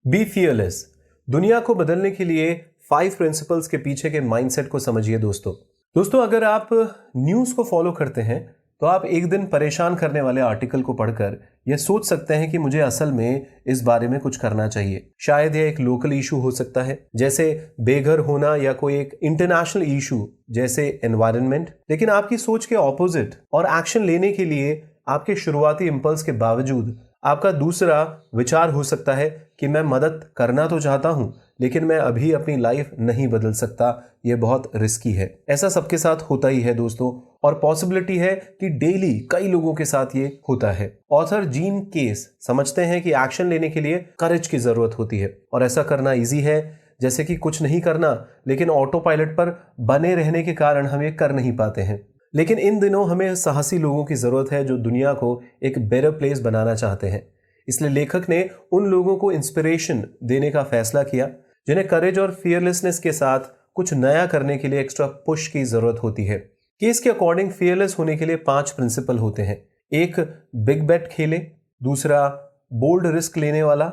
Be fearless. दुनिया को बदलने के लिए 5 प्रिंसिपल्स के पीछे के माइंडसेट को समझिए दोस्तों अगर आप न्यूज़ को फॉलो करते हैं तो आप एक दिन परेशान करने वाले आर्टिकल को पढ़कर यह सोच सकते हैं कि मुझे असल में इस बारे में कुछ करना चाहिए। शायद यह एक लोकल इशू हो सकता है जैसे बेघर होना या कोई एक इंटरनेशनल इशू जैसे एनवायरनमेंट, लेकिन आपकी सोच के ऑपोजिट और एक्शन लेने के लिए आपके शुरुआती इंपल्स के बावजूद आपका दूसरा विचार हो सकता है कि मैं मदद करना तो चाहता हूं लेकिन मैं अभी अपनी लाइफ नहीं बदल सकता, यह बहुत रिस्की है। ऐसा सबके साथ होता ही है दोस्तों, और पॉसिबिलिटी है कि डेली कई लोगों के साथ ये होता है। ऑथर जीन केस समझते हैं कि एक्शन लेने के लिए करेज की जरूरत होती है और ऐसा करना इजी है जैसे कि कुछ नहीं करना, लेकिन ऑटो पायलट पर बने रहने के कारण हम ये कर नहीं पाते हैं। लेकिन इन दिनों हमें साहसी लोगों की जरूरत है जो दुनिया को एक बेटर प्लेस बनाना चाहते हैं। इसलिए लेखक ने उन लोगों को इंस्पिरेशन देने का फैसला किया जिन्हें करेज और फियरलेसनेस के साथ कुछ नया करने के लिए एक्स्ट्रा पुश की जरूरत होती है। केस के अकॉर्डिंग फियरलेस होने के लिए 5 प्रिंसिपल होते हैं। एक, बिग बेट खेले। दूसरा, बोल्ड रिस्क लेने वाला।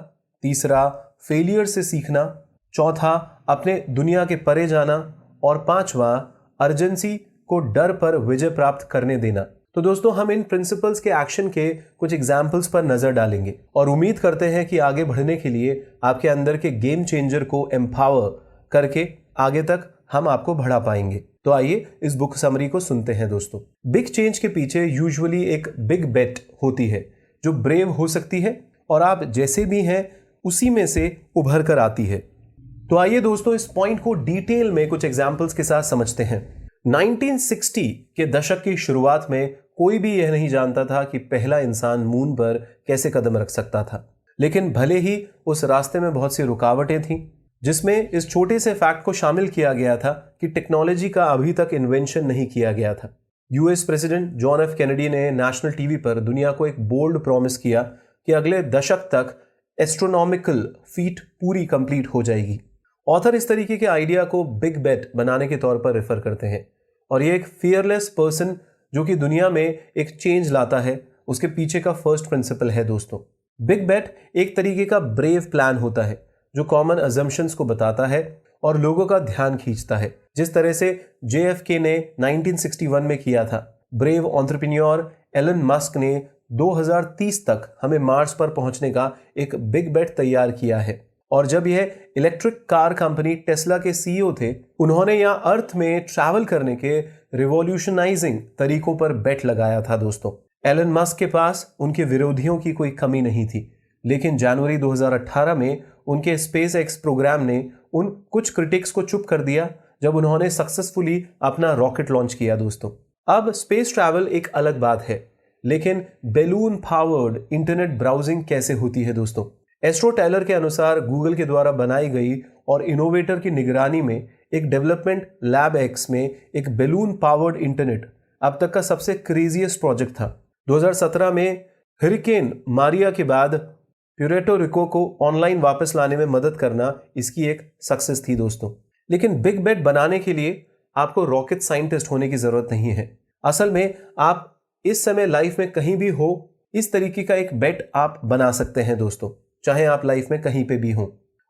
तीसरा, फेलियर से सीखना। चौथा, अपने दुनिया के परे जाना। और पांचवा, अर्जेंसी को डर पर विजय प्राप्त करने देना। तो दोस्तों हम इन प्रिंसिपल्स के एक्शन के कुछ एग्जाम्पल्स पर नजर डालेंगे और उम्मीद करते हैं कि आगे बढ़ने के लिए आपके अंदर के गेम चेंजर को एम्पावर करके आगे तक हम आपको बढ़ा पाएंगे। तो आइए इस बुक समरी को सुनते हैं दोस्तों। बिग चेंज के पीछे यूजुअली एक बिग बेट होती है जो ब्रेव हो सकती है और आप जैसे भी हैं उसी में से उभर कर आती है। तो आइए दोस्तों इस पॉइंट को डिटेल में कुछ एग्जाम्पल्स के साथ समझते हैं। 1960 के दशक की शुरुआत में कोई भी यह नहीं जानता था कि पहला इंसान मून पर कैसे कदम रख सकता था, लेकिन भले ही उस रास्ते में बहुत सी रुकावटें थीं, जिसमें इस छोटे से फैक्ट को शामिल किया गया था कि टेक्नोलॉजी का अभी तक इन्वेंशन नहीं किया गया था। US president John F Kennedy ने नेशनल टीवी पर दुनिया को एक बोल्ड प्रॉमिस किया कि अगले दशक तक एस्ट्रोनॉमिकल फीट पूरी कंप्लीट हो जाएगी। ऑथर इस तरीके के आइडिया को बिग बेट बनाने के तौर पर रेफर करते हैं और ये एक फियरलेस पर्सन जो कि दुनिया में एक चेंज लाता है उसके पीछे का फर्स्ट प्रिंसिपल है दोस्तों। बिग बेट एक तरीके का ब्रेव प्लान होता है जो कॉमन अजम्पशंस को बताता है और लोगों का ध्यान खींचता है, जिस तरह से JFK ने 1961 में किया था। ब्रेव एंटरप्रेन्योर एलन मस्क ने 2030 तक हमें मार्स पर पहुंचने का एक बिग बेट तैयार किया है। और जब यह इलेक्ट्रिक कार कंपनी टेस्ला के CEO थे, उन्होंने यहां अर्थ में ट्रैवल करने के रिवॉल्यूशनाइजिंग तरीकों पर बेट लगाया था दोस्तों। एलन मस्क के पास उनके विरोधियों की कोई कमी नहीं थी, लेकिन जनवरी 2018 में उनके स्पेस एक्स प्रोग्राम ने उन कुछ क्रिटिक्स को चुप कर दिया जब उन्होंने सक्सेसफुली अपना रॉकेट लॉन्च किया दोस्तों। अब स्पेस ट्रैवल एक अलग बात है, लेकिन बैलून पावर्ड इंटरनेट ब्राउजिंग कैसे होती है दोस्तों? एस्ट्रो टेलर के अनुसार गूगल के द्वारा बनाई गई और इनोवेटर की निगरानी में एक डेवलपमेंट लैब एक्स में एक बैलून पावर्ड इंटरनेट अब तक का सबसे क्रेजीएस्ट प्रोजेक्ट था। 2017 में हरिकेन मारिया के बाद प्यूरेटो रिको को ऑनलाइन वापस लाने में मदद करना इसकी एक सक्सेस थी दोस्तों। लेकिन बिग बेट बनाने के लिए आपको रॉकेट साइंटिस्ट होने की जरूरत नहीं है। असल में आप इस समय लाइफ में कहीं भी हो, इस तरीके का एक बेट आप बना सकते हैं दोस्तों, चाहे आप लाइफ में कहीं पे भी हो।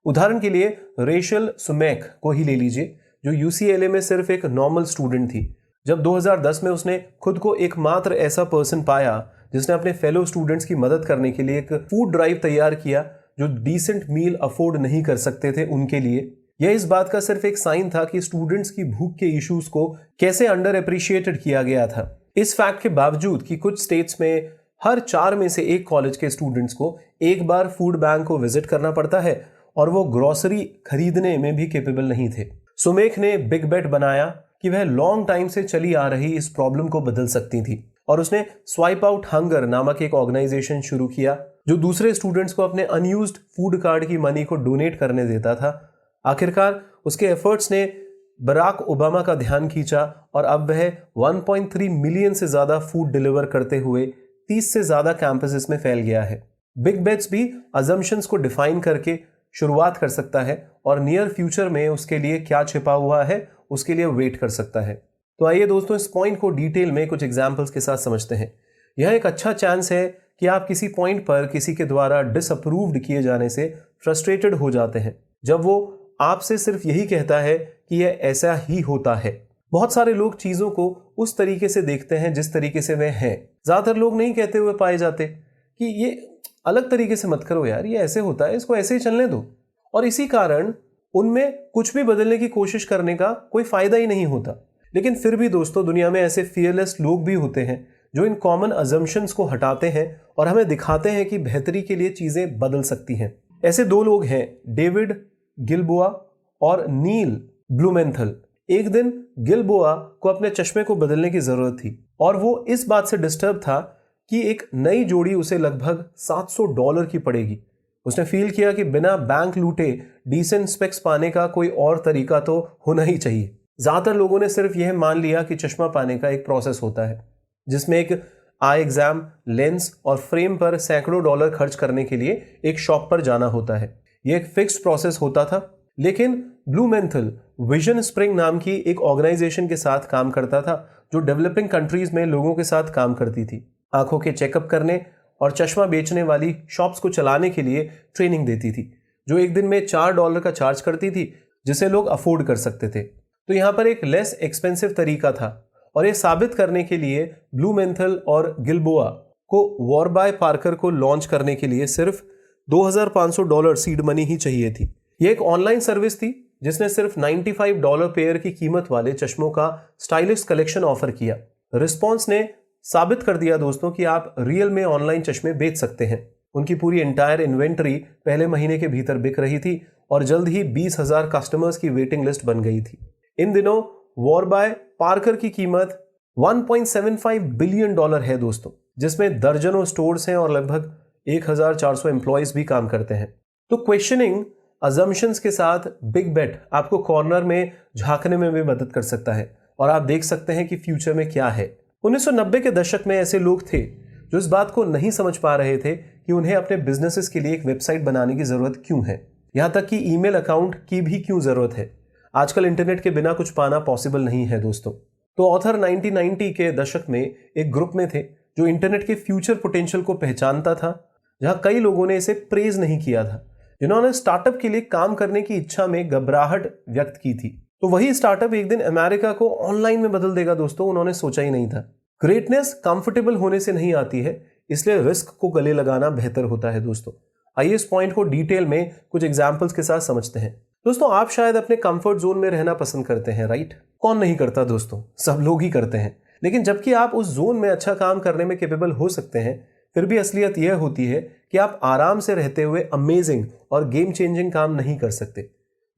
उदाहरण के लिए रेशल सुमैक को ही ले लीजिए जो UCLA में सिर्फ एक नॉर्मल स्टूडेंट थी। जब 2010 में उसने खुद को एकमात्र ऐसा पर्सन पाया जिसने अपने फेलो स्टूडेंट्स की मदद करने के लिए एक फूड ड्राइव तैयार किया जो डिसेंट मील अफोर्ड नहीं कर सकते थे उनके लिए। यह इस बात का सिर्फ एक साइन था कि स्टूडेंट्स की भूख के इश्यूज को कैसे अंडर एप्रिशिएटेड किया गया था। इस फैक्ट के बावजूद कि कुछ स्टेट्स में हर 4 में से 1 कॉलेज के स्टूडेंट्स को एक बार फूड बैंक को विजिट करना पड़ता है और वो ग्रोसरी खरीदने में भी कैपेबल नहीं थे। सुमेक ने बिग बेट बनाया कि वह लॉन्ग टाइम से चली आ रही इस प्रॉब्लम को बदल सकती थी और उसने स्वाइप आउट हंगर नामक एक ऑर्गेनाइजेशन शुरू किया जो दूसरे स्टूडेंट्स को अपने अनयूज्ड फूड कार्ड की मनी को डोनेट करने देता था। आखिरकार उसके एफर्ट्स ने बराक ओबामा का ध्यान खींचा और अब वह 1.3 मिलियन से ज्यादा फूड डिलीवर करते हुए 30 से ज्यादा कैंपसेस में फैल गया है। बिग बेट्स भी अजम्पशंस को डिफाइन करके शुरुआत कर सकता है और नियर फ्यूचर में उसके लिए क्या छिपा हुआ है उसके लिए वेट कर सकता है। तो आइए दोस्तों इस पॉइंट को डिटेल में कुछ एग्जांपल्स के साथ समझते हैं। यह एक अच्छा चांस है कि आप किसी पॉइंट पर किसी के द्वारा डिसअप्रूव्ड किए जाने से फ्रस्ट्रेटेड हो जाते हैं, जब वो आपसे सिर्फ यही कहता है कि यह ऐसा ही होता है। बहुत सारे लोग चीजों को उस तरीके से देखते हैं जिस तरीके से वे हैं। ज्यादातर लोग नहीं कहते हुए पाए जाते कि ये अलग तरीके से मत करो यार, ये ऐसे होता है, इसको ऐसे ही चलने दो। और इसी कारण उनमें कुछ भी बदलने की कोशिश करने का कोई फायदा ही नहीं होता। लेकिन फिर भी दोस्तों, दुनिया में ऐसे फियरलेस लोग भी होते हैं जो इन कॉमन अजम्पशंस को हटाते हैं और हमें दिखाते हैं कि बेहतरी के लिए चीजें बदल सकती हैं। ऐसे दो लोग हैं, डेविड गिलबोआ और नील ब्लूमेंथल। एक दिन गिलबोआ को अपने चश्मे को बदलने की जरूरत थी और वो इस बात से डिस्टर्ब था कि एक नई जोड़ी उसे लगभग $700 की पड़ेगी। उसने फील किया कि बिना बैंक लूटे डिसेंट स्पेक्स पाने का कोई और तरीका तो होना ही चाहिए। ज्यादातर लोगों ने सिर्फ यह मान लिया कि चश्मा पाने का एक प्रोसेस होता है जिसमें एक आई एग्जाम, लेंस और फ्रेम पर सैकड़ों डॉलर खर्च करने के लिए एक शॉप पर जाना होता है। यह एक फिक्स्ड प्रोसेस होता था। लेकिन ब्लूमेंथल विजन स्प्रिंग नाम की एक ऑर्गेनाइजेशन के साथ काम करता था जो डेवलपिंग कंट्रीज में लोगों के साथ काम करती थी, आंखों के चेकअप करने और चश्मा बेचने वाली शॉप्स को चलाने के लिए ट्रेनिंग देती थी, जो एक दिन में $4 का चार्ज करती थी, जिसे लोग अफोर्ड कर सकते थे। तो यहाँ पर एक लेस एक्सपेंसिव तरीका था और यह साबित करने के लिए ब्लूमेंथल और गिलबोआ को वॉरबाय पार्कर को लॉन्च करने के लिए सिर्फ $2,500 सीड मनी ही चाहिए थी। यह एक ऑनलाइन सर्विस थी जिसने सिर्फ $95 पेयर की कीमत वाले चश्मों का स्टाइलिश कलेक्शन ऑफर किया। रिस्पॉन्स ने साबित कर दिया दोस्तों कि आप रियल में ऑनलाइन चश्मे बेच सकते हैं। उनकी पूरी एंटायर इन्वेंटरी पहले महीने के भीतर बिक रही थी और जल्द ही 20,000 कस्टमर्स की वेटिंग लिस्ट बन गई थी। इन दिनों वॉरबाय पार्कर की कीमत $1.75 बिलियन है दोस्तों, जिसमें दर्जनों स्टोर्स हैं और लगभग 1,400 एम्प्लॉयज भी काम करते हैं। तो क्वेश्चनिंग अजम्पशंस के साथ बिग बेट आपको कॉर्नर में झांकने में भी मदद कर सकता है और आप देख सकते हैं कि फ्यूचर में क्या है। 1990 के दशक में ऐसे लोग थे जो इस बात को नहीं समझ पा रहे थे कि उन्हें अपने बिजनेसेस के लिए एक वेबसाइट बनाने की जरूरत क्यों है, यहां तक कि ईमेल अकाउंट की भी क्यों जरूरत है। आजकल इंटरनेट के बिना कुछ पाना पॉसिबल नहीं है दोस्तों। तो ऑथर 1990 के दशक में एक ग्रुप में थे जो इंटरनेट के फ्यूचर पोटेंशियल को पहचानता था, जहां कई लोगों ने इसे प्रेज नहीं किया था, जिन्होंने स्टार्टअप के लिए काम करने की इच्छा में घबराहट व्यक्त की थी। तो वही स्टार्टअप एक दिन अमेरिका को ऑनलाइन में बदल देगा दोस्तों, उन्होंने सोचा ही नहीं था। ग्रेटनेस कंफर्टेबल होने से नहीं आती है, इसलिए रिस्क को गले लगाना बेहतर होता है दोस्तों। आइए इस पॉइंट को डिटेल में कुछ एग्जांपल्स के साथ समझते हैं। दोस्तों, आप शायद अपने कंफर्ट जोन में रहना पसंद करते हैं, राइट? कौन नहीं करता दोस्तों, सब लोग ही करते हैं। लेकिन जबकि आप उस जोन में अच्छा काम करने में कैपेबल हो सकते हैं, फिर भी असलियत यह होती है कि आप आराम से रहते हुए अमेजिंग और गेम चेंजिंग काम नहीं कर सकते।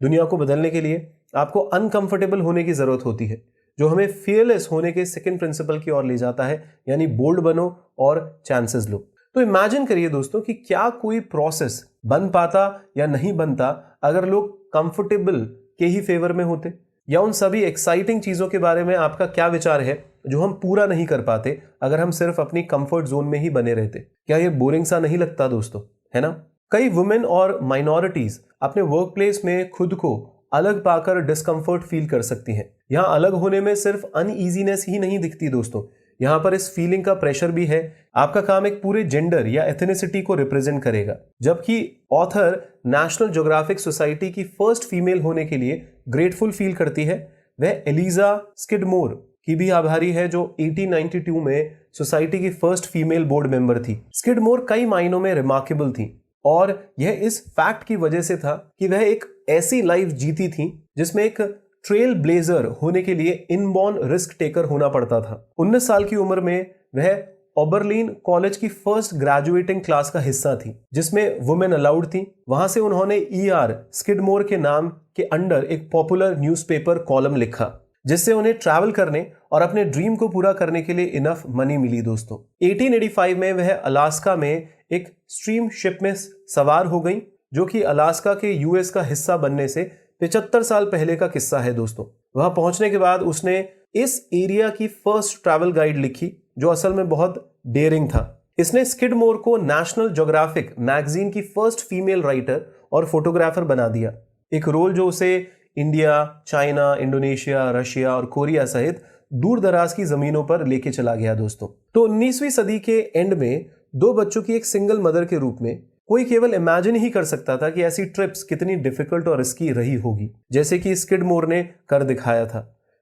दुनिया को बदलने के लिए आपको अनकंफर्टेबल होने की जरूरत होती है, जो हमें फियरलेस होने के सेकंड प्रिंसिपल की ओर ले जाता है, यानी बोल्ड बनो और चांसेस लो। तो इमेजिन करिए दोस्तों कि क्या कोई प्रोसेस बन पाता या नहीं बनता अगर लोग कंफर्टेबल के ही फेवर में होते, या उन सभी एक्साइटिंग चीजों के बारे में आपका क्या विचार है जो हम पूरा नहीं कर पाते अगर हम सिर्फ अपनी कंफर्ट जोन में ही बने रहते? क्या ये बोरिंग सा नहीं लगता दोस्तों, है ना? कई वुमेन और माइनॉरिटीज अपने वर्क प्लेस में खुद को अलग पाकर डिस्कंफर्ट फील कर सकती हैं। यहाँ अलग होने में सिर्फ अनईजीनेस ही नहीं दिखती दोस्तों, यहाँ पर इस फीलिंग का प्रेशर भी है। आपका काम एक पूरे जेंडर या एथनिसिटी को रिप्रेजेंट करेगा। जबकि ऑथर नेशनल ज्योग्राफिक सोसाइटी की फर्स्ट फीमेल होने के लिए ग्रेटफुल फील करती है, वह एलिजा स्किडमोर की भी आभारी है, जो 1892 में सोसाइटी की फर्स्ट फीमेल बोर्ड मेंबर थी। स्किडमोर कई मायनों में रिमार्केबल थी और यह इस फैक्ट की वजह से था कि वह एक ऐसी लाइफ जीती थी जिसमें एक ट्रेल ब्लेजर होने के लिए इनबॉर्न रिस्क टेकर होना पड़ता था। 19 साल की उम्र में वह ओबरलीन कॉलेज की फर्स्ट ग्रेजुएटिंग क्लास का हिस्सा थी, जिसमें वुमेन अलाउड थी। वहां से उन्होंने ईआर स्किडमोर के नाम के अंडर एक पॉपुलर न्यूज़पेपर कॉलम लिखा, जिससे उन्हें ट्रैवल करने और अपने ड्रीम को पूरा करने के लिए इनफ मनी मिली दोस्तों। 1885 में वह अलास्का में एक स्ट्रीम शिप में सवार हो गई, जो कि अलास्का के यूएस का हिस्सा बनने से 75 साल पहले का किस्सा है दोस्तों। वहां पहुंचने के बाद उसने इस एरिया की फर्स्ट ट्रैवल गाइड लिखी, जो असल में बहुत डेयरिंग था। इसने स्किडमोर को नेशनल ज्योग्राफिक मैगजीन की फर्स्ट फीमेल राइटर और फोटोग्राफर बना दिया, एक रोल जो उसे इंडिया, चाइना, इंडोनेशिया, रशिया और कोरिया सहित दूर दराज की जमीनों पर लेके चला गया दोस्तों। तो 19वीं सदी के एंड में 2 बच्चों की एक सिंगल मदर के रूप में कोई केवल इमेजिन ही कर सकता था कि ऐसी ट्रिप्स कितनी डिफिकल्ट और रिस्की रही होगी, जैसे कि स्किडमोर ने कर दिखाया था।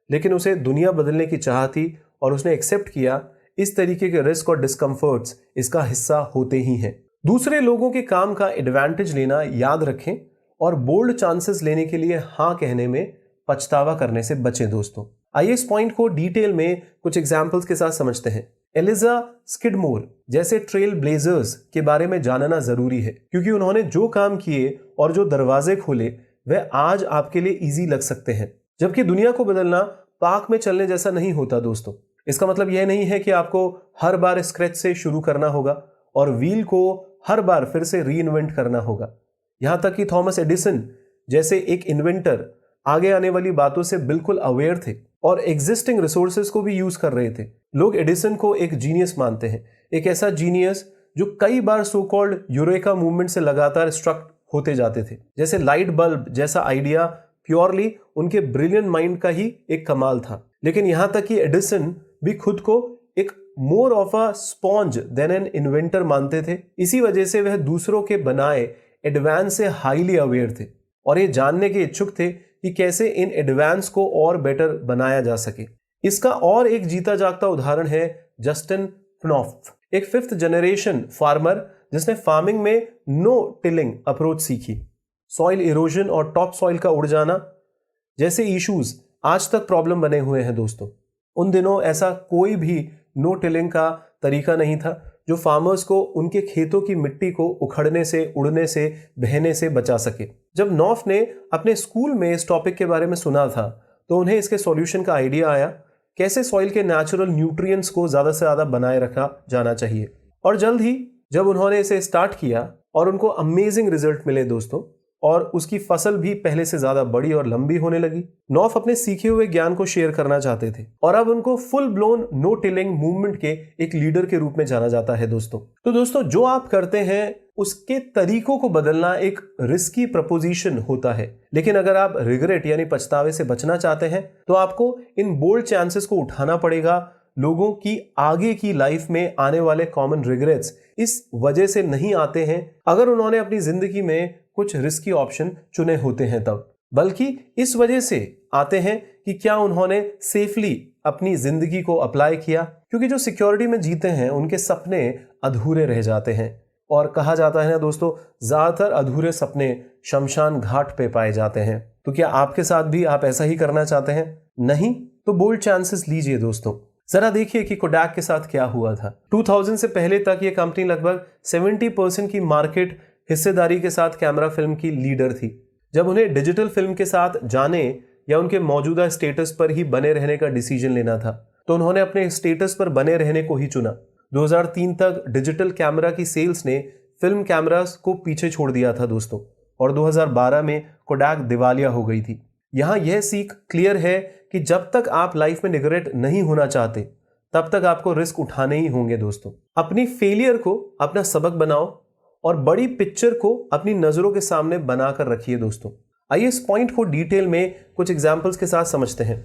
लेकिन उसे दुनिया बदलने की चाह थी और उसने एक्सेप्ट किया इस तरीके के रिस्क और डिस्कम्फर्ट्स इसका हिस्सा होते ही हैं। दूसरे लोगों के काम का एडवांटेज लेना याद रखें और बोल्ड चांसेस लेने के लिए हाँ कहने में पछतावा करने से बचें दोस्तों। आइए इस पॉइंट को डिटेल में कुछ एग्जाम्पल्स के साथ समझते हैं। एलिजा स्किडमोर जैसे ट्रेल ब्लेजर्स के बारे में जानना जरूरी है, क्योंकि उन्होंने जो काम किए और जो दरवाजे खोले वह आज आपके लिए इजी लग सकते हैं। जबकि दुनिया को बदलना पार्क में चलने जैसा नहीं होता दोस्तों। इसका मतलब यह नहीं है कि आपको हर बार स्क्रैच से शुरू करना होगा और व्हील को हर बार फिर से रीइन्वेंट करना होगा। यहां तक कि थॉमस एडिसन जैसे एक इन्वेंटर आगे आने वाली बातों से बिल्कुल अवेयर थे और एग्जिस्टिंग रिसोर्सेज को भी यूज कर रहे थे। लोग एडिसन को एक जीनियस मानते हैं, एक ऐसा जीनियस जो कई बार सो कॉल्ड यूरेका मूवमेंट से लगातार स्ट्रक होते जाते थे। जैसे लाइट बल्ब जैसा आइडिया प्योरली उनके ब्रिलियंट माइंड का ही एक कमाल था। लेकिन यहां तक कि एडिसन भी खुद को एक more of a sponge than an inventor मानते थे। इसी वजह से वह दूसरों के बनाए एडवांस से हाईली अवेयर थे और ये जानने के इच्छुक थे कि कैसे इन एडवांस को और बेटर बनाया जा सके। इसका और एक जीता जागता उदाहरण है जस्टिन फ्नॉफ, एक 5th जनरेशन फार्मर जिसने फार्मिंग में नो टिलिंग अप्रोच सीखी। सॉइल इरोजन और टॉप सॉइल का उड़ जाना जैसे इश्यूज आज तक प्रॉब्लम बने हुए हैं दोस्तों। उन दिनों ऐसा कोई भी नो टिलिंग का तरीका नहीं था जो फार्मर्स को उनके खेतों की मिट्टी को उखड़ने से, उड़ने से, बहने से बचा सके। जब नॉफ ने अपने स्कूल में इस टॉपिक के बारे में सुना था तो उन्हें इसके सॉल्यूशन का आइडिया आया, कैसे सॉइल के नेचुरल न्यूट्रिएंट्स को ज्यादा से ज्यादा बनाए रखा जाना चाहिए। और जल्द ही जब उन्होंने इसे स्टार्ट किया और उनको अमेजिंग रिजल्ट मिले दोस्तों, और उसकी फसल भी पहले से ज्यादा बड़ी और लंबी होने लगी। नॉफ अपने सीखे हुए ज्ञान को शेयर करना चाहते थे और अब उनको full blown no tilling movement के एक लीडर के रूप में जाना जाता है दोस्तों। तो दोस्तों जो आप करते हैं उसके तरीकों को बदलना एक रिस्की प्रपोजिशन होता है, लेकिन अगर आप रिग्रेट यानी पछतावे से बचना चाहते हैं तो आपको इन बोल्ड चांसेस को उठाना पड़ेगा। लोगों की आगे की लाइफ में आने वाले कॉमन रिग्रेट्स इस वजह से नहीं आते हैं अगर उन्होंने अपनी जिंदगी में कुछ रिस्की ऑप्शन चुने होते हैं तब, बल्कि इस वजह से आते हैं कि क्या उन्होंने सेफली अपनी जिंदगी को अप्लाई किया। क्योंकि जो सिक्योरिटी में जीते हैं उनके सपने अधूरे रह जाते हैं और कहा जाता है ना दोस्तों, ज्यादातर अधूरे सपने शमशान घाट पे पाए जाते हैं। तो क्या आपके साथ भी आप ऐसा ही करना चाहते हैं? नहीं तो बोल्ड चांसेस लीजिए दोस्तों। जरा देखिए कि कोडैक के साथ क्या हुआ था। 2000 से पहले तक यह कंपनी लगभग 70% की मार्केट हिस्सेदारी के साथ कैमरा फिल्म की लीडर थी। जब उन्हें डिजिटल फिल्म के साथ जाने या उनके मौजूदा स्टेटस पर ही बने रहने का डिसीजन लेना था तो उन्होंने अपने स्टेटस पर बने रहने को ही चुना। 2003 तक डिजिटल कैमरा की सेल्स ने फिल्म कैमरास को पीछे छोड़ दिया था दोस्तों, और 2012 में कोडैक दिवालिया हो गई थी। यहां यह सीख क्लियर है कि जब तक आप लाइफ में रिग्रेट नहीं होना चाहते तब तक आपको रिस्क उठाने ही होंगे दोस्तों। अपनी फेलियर को अपना सबक बनाओ और बड़ी पिक्चर को अपनी नजरों के सामने बनाकर रखिए दोस्तों। आइए इस पॉइंट को डिटेल में कुछ एग्जांपल्स के साथ समझते हैं।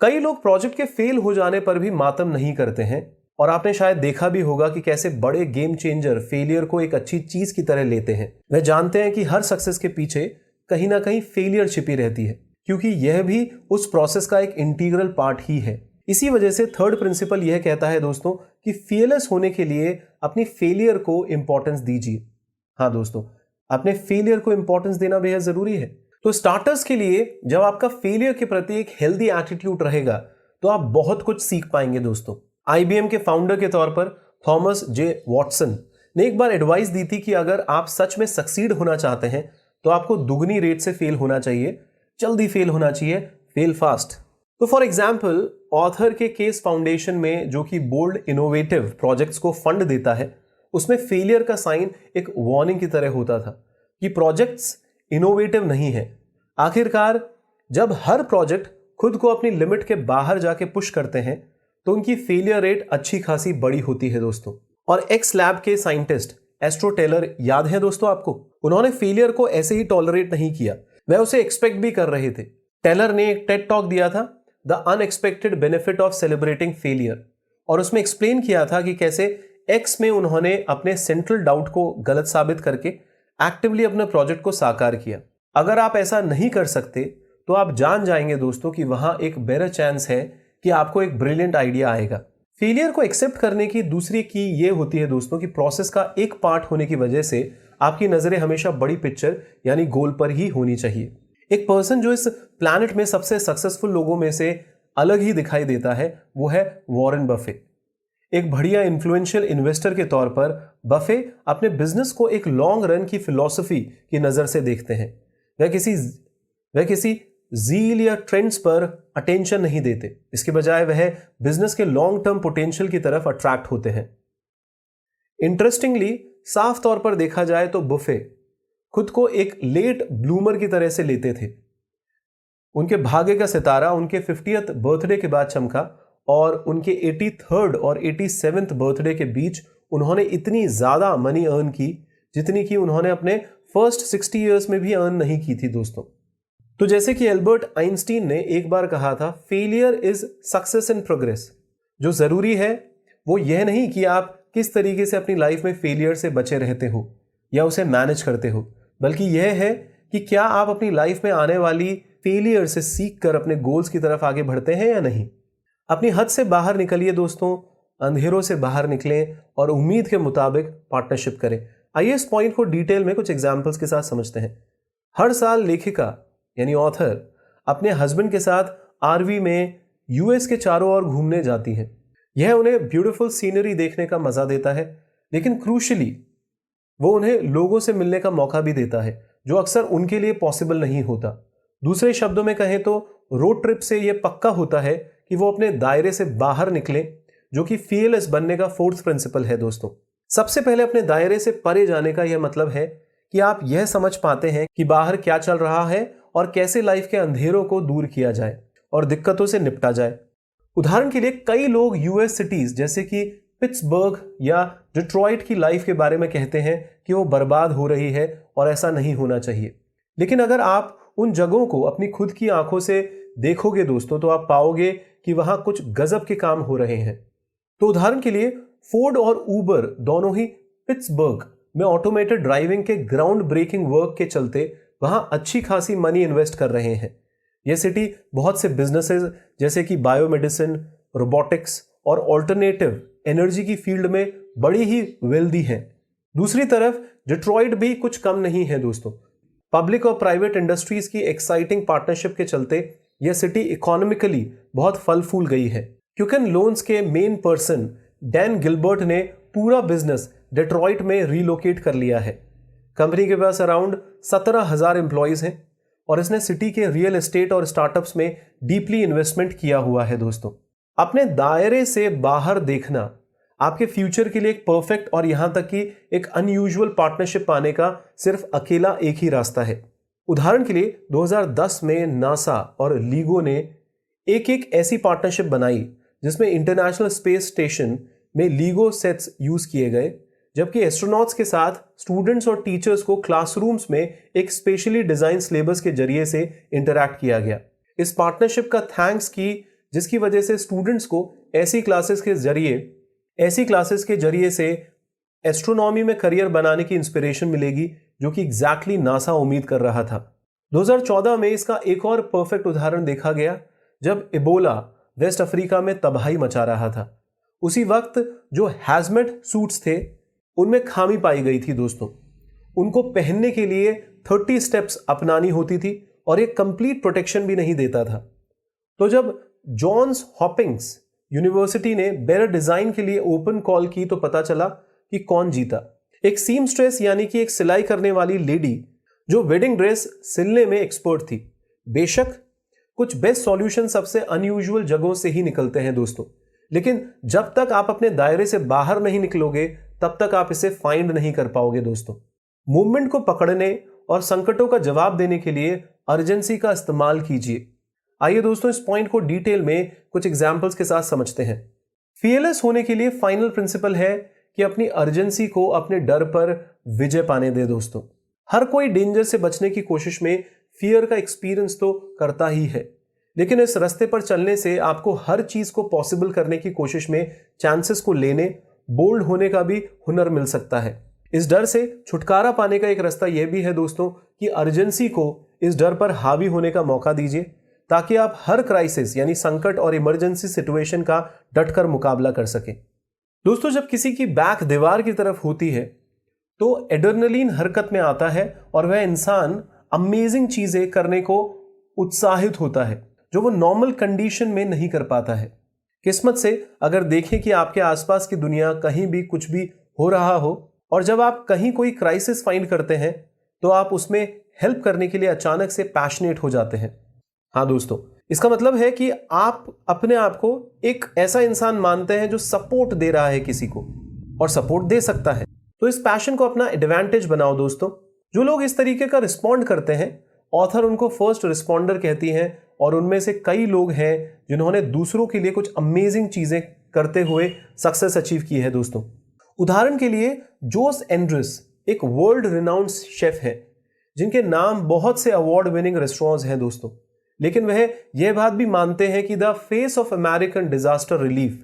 कई लोग प्रोजेक्ट के फेल हो जाने पर भी मातम नहीं करते हैं, और आपने शायद देखा भी होगा कि कैसे बड़े गेम चेंजर फेलियर को एक अच्छी चीज की तरह लेते हैं। वे जानते हैं कि हर सक्सेस के पीछे कहीं ना कहीं फेलियर छिपी रहती है, क्योंकि यह भी उस प्रोसेस का एक इंटीग्रल पार्ट ही है। इसी वजह से थर्ड प्रिंसिपल यह कहता है दोस्तों कि फियरलेस होने के लिए अपनी फेलियर को इंपॉर्टेंस दीजिए। हाँ दोस्तों, अपने फेलियर को इंपॉर्टेंस देना बेहद जरूरी है। तो स्टार्टर्स के लिए जब आपका फेलियर के प्रति एक हेल्दी एटीट्यूड रहेगा तो आप बहुत कुछ सीख पाएंगे दोस्तों। IBM के फाउंडर के तौर पर थॉमस जे वॉटसन ने एक बार एडवाइस दी थी कि अगर आप सच में सक्सीड होना चाहते हैं तो आपको दुगनी रेट से फेल होना चाहिए, जल्दी फेल होना चाहिए, फेल फास्ट। तो फॉर एग्जाम्पल ऑथर के केस फाउंडेशन में, जो कि बोल्ड इनोवेटिव प्रोजेक्ट्स को फंड देता है, उसमें फेलियर का साइन एक वार्निंग की तरह होता था कि प्रोजेक्ट्स इनोवेटिव नहीं है। आखिरकार जब हर प्रोजेक्ट खुद को अपनी लिमिट के बाहर जाके पुश करते हैं तो उनकी फेलियर रेट अच्छी खासी बड़ी होती है दोस्तों। और एक्स लैब के साइंटिस्ट एस्ट्रो टेलर याद है दोस्तों आपको? उन्होंने फेलियर को ऐसे ही टॉलरेट नहीं किया, वह उसे एक्सपेक्ट भी कर रहे थे। टेलर ने एक टेड टॉक दिया था, the unexpected benefit of celebrating failure, और उसमें एक्सप्लेन किया था कि कैसे एक्स में उन्होंने अपने सेंट्रल डाउट को गलत साबित करके एक्टिवली अपने प्रोजेक्ट को साकार किया। अगर आप ऐसा नहीं कर सकते तो आप जान जाएंगे दोस्तों कि वहां एक बेटर चांस है कि आपको एक ब्रिलियंट आइडिया आएगा। फेलियर को एक्सेप्ट करने की दूसरी की ये होती है दोस्तों कि प्रोसेस का एक पार्ट होने की वजह से आपकी नजरें हमेशा बड़ी पिक्चर यानी गोल पर ही होनी चाहिए। एक पर्सन जो इस प्लैनेट में सबसे सक्सेसफुल लोगों में से अलग ही दिखाई देता है वो है वॉरेन बफे। एक बढ़िया इन्फ्लुएंशियल इन्वेस्टर के तौर पर बफे अपने बिजनेस को एक लॉन्ग रन की फिलॉसफी की नजर से देखते हैं। वह किसी जील या ट्रेंड्स पर अटेंशन नहीं देते, इसके बजाय वह बिजनेस के लॉन्ग टर्म पोटेंशियल की तरफ अट्रैक्ट होते हैं। इंटरेस्टिंगली साफ तौर पर देखा जाए तो बफे खुद को एक लेट ब्लूमर की तरह से लेते थे। उनके भाग्य का सितारा उनके 50th बर्थडे के बाद चमका और उनके 83rd और 87th बर्थडे के बीच उन्होंने इतनी ज्यादा मनी अर्न की जितनी कि उन्होंने अपने फर्स्ट 60 इयर्स में भी अर्न नहीं की थी दोस्तों। तो जैसे कि एल्बर्ट आइंस्टीन ने एक बार कहा था, failure is success in progress. जो जरूरी है वो यह नहीं कि आप किस तरीके से अपनी लाइफ में फेलियर से बचे रहते हो या उसे मैनेज करते हो, बल्कि यह है कि क्या आप अपनी लाइफ में आने वाली फेलियर से सीख कर अपने गोल्स की तरफ आगे बढ़ते हैं या नहीं। अपनी हद से बाहर निकलिए दोस्तों, अंधेरों से बाहर निकलें और उम्मीद के मुताबिक पार्टनरशिप करें। आइए इस पॉइंट को डिटेल में कुछ एग्जाम्पल्स के साथ समझते हैं। हर साल लेखिका यानी ऑथर अपने हस्बैंड के साथ आरवी में यूएस के चारों ओर घूमने जाती है। यह उन्हें ब्यूटीफुल सीनरी देखने का मजा देता है, लेकिन क्रूशली वो उन्हें लोगों से मिलने का मौका भी देता है जो अक्सर उनके लिए पॉसिबल नहीं होता। दूसरे शब्दों में कहें तो रोड ट्रिप से यह पक्का होता है कि वो अपने दायरे से बाहर निकले, जो कि फीयरलेस बनने का फोर्थ प्रिंसिपल है दोस्तों। सबसे पहले अपने दायरे से परे जाने का यह मतलब है कि आप यह समझ पाते हैं कि बाहर क्या चल रहा है और कैसे लाइफ के अंधेरों को दूर किया जाए और दिक्कतों से निपटा जाए। उदाहरण के लिए कई लोग यूएस सिटीज जैसे कि पिट्सबर्ग या डिट्रॉइट की लाइफ के बारे में कहते हैं कि वो बर्बाद हो रही है और ऐसा नहीं होना चाहिए। लेकिन अगर आप उन जगहों को अपनी खुद की आंखों से देखोगे दोस्तों तो आप पाओगे कि वहां कुछ गजब के काम हो रहे हैं। तो उदाहरण के लिए फोर्ड और ऊबर दोनों ही पिट्सबर्ग में ऑटोमेटेड ड्राइविंग के ग्राउंड ब्रेकिंग वर्क के चलते वहां अच्छी खासी मनी इन्वेस्ट कर रहे हैं। यह सिटी बहुत से बिजनेसेस जैसे कि बायोमेडिसिन, रोबोटिक्स और ऑल्टरनेटिव एनर्जी की फील्ड में बड़ी ही वेल्दी है। दूसरी तरफ डिट्रॉइट भी कुछ कम नहीं है दोस्तों। पब्लिक और प्राइवेट इंडस्ट्रीज की एक्साइटिंग पार्टनरशिप के चलते यह सिटी इकोनॉमिकली बहुत फल फूल गई है। क्यूकन लोन्स के मेन पर्सन डैन गिलबर्ट ने पूरा बिजनेस डिट्रॉइट में रीलोकेट कर लिया है। कंपनी के पास अराउंड 17,000 एम्प्लॉइज हैं और इसने सिटी के रियल एस्टेट और स्टार्टअप्स में डीपली इन्वेस्टमेंट किया हुआ है दोस्तों। अपने दायरे से बाहर देखना आपके फ्यूचर के लिए एक परफेक्ट और यहां तक कि एक अनयूजुअल पार्टनरशिप पाने का सिर्फ अकेला एक ही रास्ता है। उदाहरण के लिए 2010 में नासा और लीगो ने एक ऐसी पार्टनरशिप बनाई जिसमें इंटरनेशनल स्पेस स्टेशन में लीगो सेट्स यूज किए गए, जबकि एस्ट्रोनॉट्स के साथ स्टूडेंट्स और टीचर्स को क्लासरूम्स में एक स्पेशली डिजाइन सिलेबस के जरिए से इंटरैक्ट किया गया। इस पार्टनरशिप का थैंक्स की जिसकी वजह से स्टूडेंट्स को ऐसी क्लासेस के जरिए से एस्ट्रोनॉमी में करियर बनाने की इंस्पिरेशन मिलेगी, जो कि एग्जैक्टली नासा उम्मीद कर रहा था। 2014 में इसका एक और परफेक्ट उदाहरण देखा गया जब इबोला वेस्ट अफ्रीका में तबाही मचा रहा था। उसी वक्त जो हैजमेट सूट्स थे उनमें खामी पाई गई थी दोस्तों। उनको पहनने के लिए 30 स्टेप्स अपनानी होती थी और एक कंप्लीट प्रोटेक्शन भी नहीं देता था। तो जब जॉन्स हॉपिंग्स यूनिवर्सिटी ने बेटर डिजाइन के लिए ओपन कॉल की तो पता चला कि कौन जीता। एक सीमस्ट्रेस यानी कि एक सिलाई करने वाली लेडी जो वेडिंग ड्रेस सिलने में एक्सपर्ट थी। बेशक कुछ बेस्ट सॉल्यूशन सबसे अनयूजुअल जगहों से ही निकलते हैं दोस्तों, लेकिन जब तक आप अपने दायरे से बाहर नहीं निकलोगे तब तक आप इसे फाइंड नहीं कर पाओगे दोस्तों। मूवमेंट को पकड़ने और संकटों का जवाब देने के लिए अर्जेंसी का इस्तेमाल कीजिए। आइए दोस्तों इस पॉइंट को डिटेल में कुछ एग्जाम्पल्स के साथ समझते हैं। फियरलेस होने के लिए फाइनल प्रिंसिपल है कि अपनी अर्जेंसी को अपने डर पर विजय पाने दे दोस्तों। हर कोई डेंजर से बचने की कोशिश में फियर का एक्सपीरियंस तो करता ही है, लेकिन इस रास्ते पर चलने से आपको हर चीज को पॉसिबल करने की कोशिश में चांसेस को लेने बोल्ड होने का भी हुनर मिल सकता है। इस डर से छुटकारा पाने का एक रास्ता यह भी है दोस्तों कि अर्जेंसी को इस डर पर हावी होने का मौका दीजिए, ताकि आप हर क्राइसिस यानी संकट और इमरजेंसी सिचुएशन का डटकर मुकाबला कर सकें। दोस्तों, जब किसी की बैक दीवार की तरफ होती है तो एड्रेनलिन हरकत में आता है और वह इंसान अमेजिंग चीजें करने को उत्साहित होता है, जो वो नॉर्मल कंडीशन में नहीं कर पाता है। किस्मत से अगर देखें कि आपके आसपास की दुनिया कहीं भी कुछ भी हो रहा हो और जब आप कहीं कोई क्राइसिस फाइंड करते हैं तो आप उसमें हेल्प करने के लिए अचानक से पैशनेट हो जाते हैं। हाँ दोस्तों, इसका मतलब है कि आप अपने आप को एक ऐसा इंसान मानते हैं जो सपोर्ट दे रहा है किसी को और सपोर्ट दे सकता है। तो इस पैशन को अपना एडवांटेज बनाओ दोस्तों। जो लोग इस तरीके का रिस्पॉन्ड करते हैं, ऑथर उनको फर्स्ट रिस्पॉन्डर कहती हैं और उनमें से कई लोग हैं जिन्होंने दूसरों के लिए कुछ अमेजिंग चीजें करते हुए सक्सेस अचीव की है दोस्तों। उदाहरण के लिए जोस एंड्रिस एक वर्ल्ड रिनाउंड शेफ है जिनके नाम बहुत से अवार्ड विनिंग रेस्टोरेंट्स हैं दोस्तों, लेकिन वह यह बात भी मानते हैं कि the face of American disaster relief,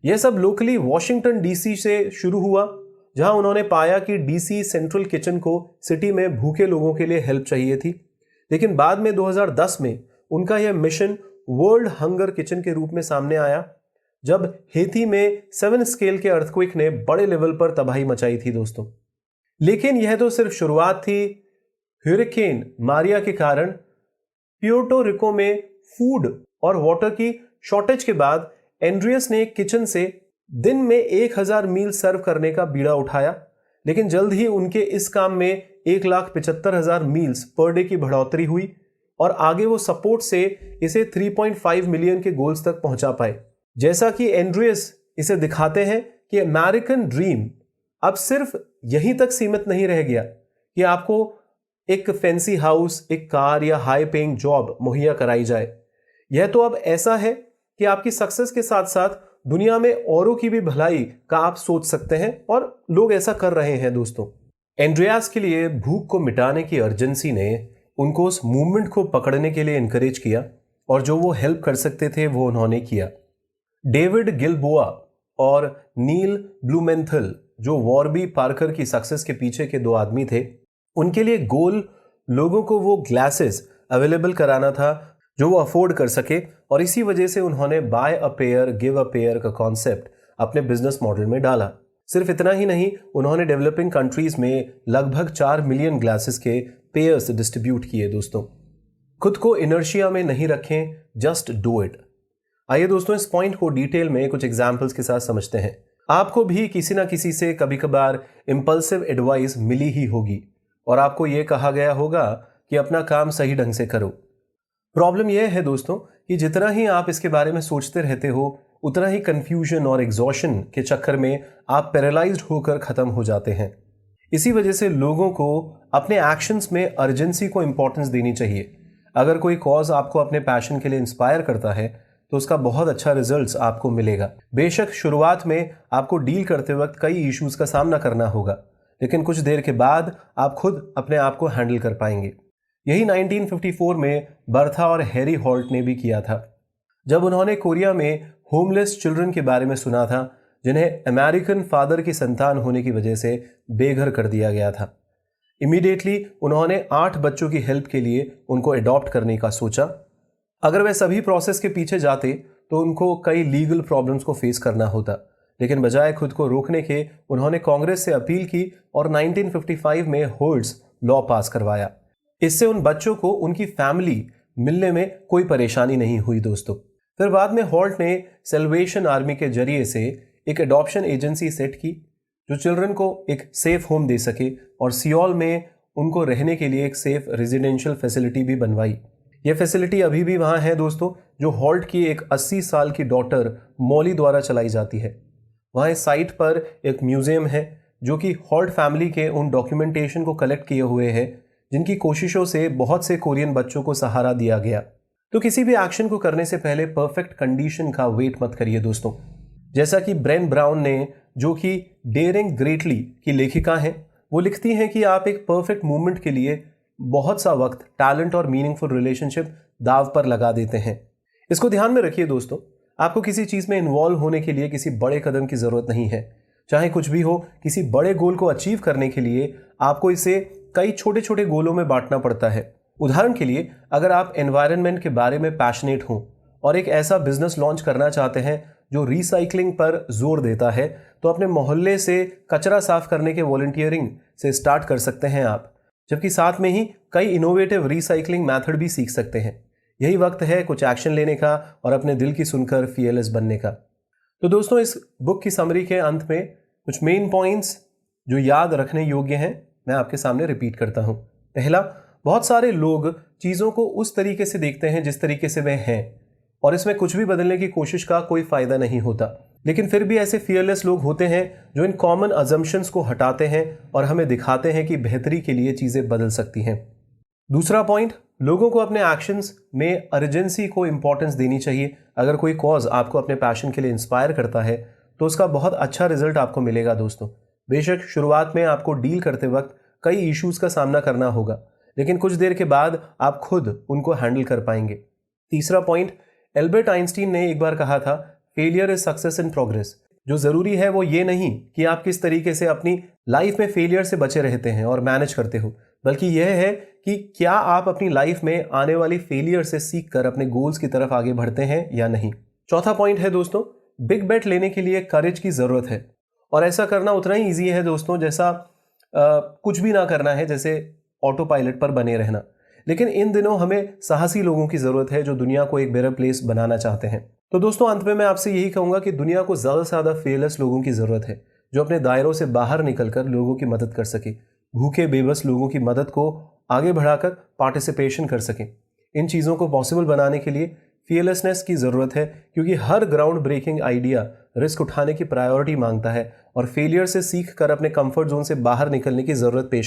यह सब लोकली वॉशिंगटन डीसी से शुरू हुआ, जहां उन्होंने पाया कि डीसी सेंट्रल किचन को सिटी में भूखे लोगों के लिए हेल्प चाहिए थी। लेकिन बाद में 2010 में उनका यह मिशन वर्ल्ड हंगर किचन के रूप में सामने आया, जब हेती में 7 स्केल के अर्थक्वेक ने बड़े लेवल पर तबाही मचाई थी दोस्तों। लेकिन यह तो सिर्फ शुरुआत थी। हरिकेन मारिया के कारण प्यूर्टो रिको में फूड और वाटर की शॉर्टेज के बाद एंड्रियस ने किचन से दिन में 1000 मील सर्व करने का बीड़ा उठाया, लेकिन जल्द ही उनके इस काम में 1,75,000 मील्स पर डे की बढ़ोतरी हुई और आगे वो सपोर्ट से इसे 3.5 मिलियन के गोल्स तक पहुंचा पाए। जैसा कि एंड्रियस इसे दिखाते हैं कि अमेरिकन ड्रीम अब सिर्फ यहीं तक सीमित नहीं रह गया कि आपको एक फैंसी हाउस, एक कार या हाई पेइंग जॉब मुहैया कराई जाए। यह तो अब ऐसा है कि आपकी सक्सेस के साथ साथ दुनिया में औरों की भी भलाई का आप सोच सकते हैं और लोग ऐसा कर रहे हैं दोस्तों। एंड्रियास के लिए भूख को मिटाने की अर्जेंसी ने उनको उस मूवमेंट को पकड़ने के लिए इनकरेज किया और जो वो हेल्प कर सकते थे वो उन्होंने किया। डेविड गिलबोआ और नील ब्लूमेंथल, जो वॉरबी पार्कर की सक्सेस के पीछे के 2 आदमी थे, उनके लिए गोल लोगों को वो ग्लासेस अवेलेबल कराना था जो वो अफोर्ड कर सके, और इसी वजह से उन्होंने buy a pair give a pair का कॉन्सेप्ट अपने बिजनेस मॉडल में डाला। सिर्फ इतना ही नहीं, उन्होंने डेवलपिंग कंट्रीज में लगभग 4 मिलियन ग्लासेस के पेयर्स डिस्ट्रीब्यूट किए दोस्तों। खुद को इनर्शिया में नहीं रखें, जस्ट डू इट। आइए दोस्तों, इस पॉइंट को डिटेल में कुछ एग्जाम्पल्स के साथ समझते हैं। आपको भी किसी ना किसी से कभी कभार इंपल्सिव एडवाइस मिली ही होगी और आपको यह कहा गया होगा कि अपना काम सही ढंग से करो। प्रॉब्लम यह है दोस्तों कि जितना ही आप इसके बारे में सोचते रहते हो, उतना ही कंफ्यूजन और एग्जॉशन के चक्कर में आप पैरालाइज्ड होकर खत्म हो जाते हैं। इसी वजह से लोगों को अपने एक्शंस में अर्जेंसी को इंपॉर्टेंस देनी चाहिए। अगर कोई कॉज आपको अपने पैशन के लिए इंस्पायर करता है तो उसका बहुत अच्छा रिजल्ट्स आपको मिलेगा। बेशक शुरुआत में आपको डील करते वक्त कई इश्यूज का सामना करना होगा, लेकिन कुछ देर के बाद आप खुद अपने आप को हैंडल कर पाएंगे। यही 1954 में बर्था और हैरी हॉल्ट ने भी किया था, जब उन्होंने कोरिया में होमलेस चिल्ड्रन के बारे में सुना था जिन्हें अमेरिकन फादर की संतान होने की वजह से बेघर कर दिया गया था। इमीडिएटली उन्होंने 8 बच्चों की हेल्प के लिए उनको अडॉप्ट करने का सोचा। अगर वे सभी प्रोसेस के पीछे जाते तो उनको कई लीगल प्रॉब्लम्स को फेस करना होता, लेकिन बजाय खुद को रोकने के उन्होंने कांग्रेस से अपील की और 1955 में होल्ड्स लॉ पास करवाया। इससे उन बच्चों को उनकी फैमिली मिलने में कोई परेशानी नहीं हुई दोस्तों। फिर बाद में हॉल्ट ने सेल्वेशन आर्मी के जरिए से एक अडॉप्शन एजेंसी सेट की जो चिल्ड्रन को एक सेफ होम दे सके, और सियोल में उनको रहने के लिए एक सेफ रेजिडेंशियल फैसिलिटी भी बनवाई। यह फैसिलिटी अभी भी वहाँ है दोस्तों, जो हॉल्ट की एक 80 साल की डॉटर मॉली द्वारा चलाई जाती है। वहाँ इस साइट पर एक म्यूजियम है जो कि हॉल्ट फैमिली के उन डॉक्यूमेंटेशन को कलेक्ट किए हुए है जिनकी कोशिशों से बहुत से कोरियन बच्चों को सहारा दिया गया। तो किसी भी एक्शन को करने से पहले परफेक्ट कंडीशन का वेट मत करिए दोस्तों। जैसा कि ब्रेन ब्राउन ने, जो कि डेयरिंग ग्रेटली की लेखिका हैं, वो लिखती हैं कि आप एक परफेक्ट मूवमेंट के लिए बहुत सा वक्त, टैलेंट और मीनिंगफुल रिलेशनशिप दाव पर लगा देते हैं। इसको ध्यान में रखिए दोस्तों। आपको किसी चीज़ में इन्वॉल्व होने के लिए किसी बड़े कदम की ज़रूरत नहीं है। चाहे कुछ भी हो, किसी बड़े गोल को अचीव करने के लिए आपको इसे कई छोटे छोटे गोलों में बांटना पड़ता है। उदाहरण के लिए, अगर आप एनवायरनमेंट के बारे में पैशनेट हों और एक ऐसा बिजनेस लॉन्च करना चाहते हैं जो रिसाइकलिंग पर जोर देता है, तो अपने मोहल्ले से कचरा साफ करने के वॉलंटियरिंग से स्टार्ट कर सकते हैं आप, जबकि साथ में ही कई इनोवेटिव रिसाइकलिंग मेथड भी सीख सकते हैं। यही वक्त है कुछ एक्शन लेने का और अपने दिल की सुनकर फियरलेस बनने का। तो दोस्तों, इस बुक की समरी के अंत में कुछ मेन पॉइंट्स जो याद रखने योग्य हैं मैं आपके सामने रिपीट करता हूं। पहला, बहुत सारे लोग चीज़ों को उस तरीके से देखते हैं जिस तरीके से वे हैं, और इसमें कुछ भी बदलने की कोशिश का कोई फायदा नहीं होता। लेकिन फिर भी ऐसे फियरलेस लोग होते हैं जो इन कॉमन अजम्पशंस को हटाते हैं और हमें दिखाते हैं कि बेहतरी के लिए चीज़ें बदल सकती हैं। दूसरा पॉइंट, लोगों को अपने एक्शंस में अर्जेंसी को इंपॉर्टेंस देनी चाहिए। अगर कोई कॉज आपको अपने पैशन के लिए इंस्पायर करता है तो उसका बहुत अच्छा रिजल्ट आपको मिलेगा दोस्तों। बेशक शुरुआत में आपको डील करते वक्त कई इश्यूज का सामना करना होगा, लेकिन कुछ देर के बाद आप खुद उनको हैंडल कर पाएंगे। तीसरा पॉइंट, एल्बर्ट आइंस्टीन ने एक बार कहा था, failure is success in progress. जो जरूरी है वो ये नहीं कि आप किस तरीके से अपनी लाइफ में फेलियर से बचे रहते हैं और मैनेज करते हो, बल्कि यह है कि क्या आप अपनी लाइफ में आने वाली फेलियर से सीख कर अपने गोल्स की तरफ आगे बढ़ते हैं या नहीं। चौथा पॉइंट है दोस्तों, बिग बेट लेने के लिए करेज की जरूरत है, और ऐसा करना उतना ही ईजी है दोस्तों जैसा कुछ भी ना करना है, जैसे ऑटो पायलट पर बने रहना। लेकिन इन दिनों हमें साहसी लोगों की जरूरत है जो दुनिया को एक बेटर प्लेस बनाना चाहते हैं। तो दोस्तों, अंत में मैं आपसे यही कहूंगा कि दुनिया को ज्यादा से ज्यादा फेयरलेस लोगों की जरूरत है जो अपने दायरों से बाहर निकलकर लोगों की मदद कर सके, भूखे बेबस लोगों की मदद को आगे बढ़ाकर पार्टिसिपेशन कर सकें। इन चीज़ों को पॉसिबल बनाने के लिए फियरलेसनेस की ज़रूरत है, क्योंकि हर ग्राउंड ब्रेकिंग आइडिया रिस्क उठाने की प्रायोरिटी मांगता है और फेलियर से सीख कर अपने कंफर्ट जोन से बाहर निकलने की ज़रूरत पेश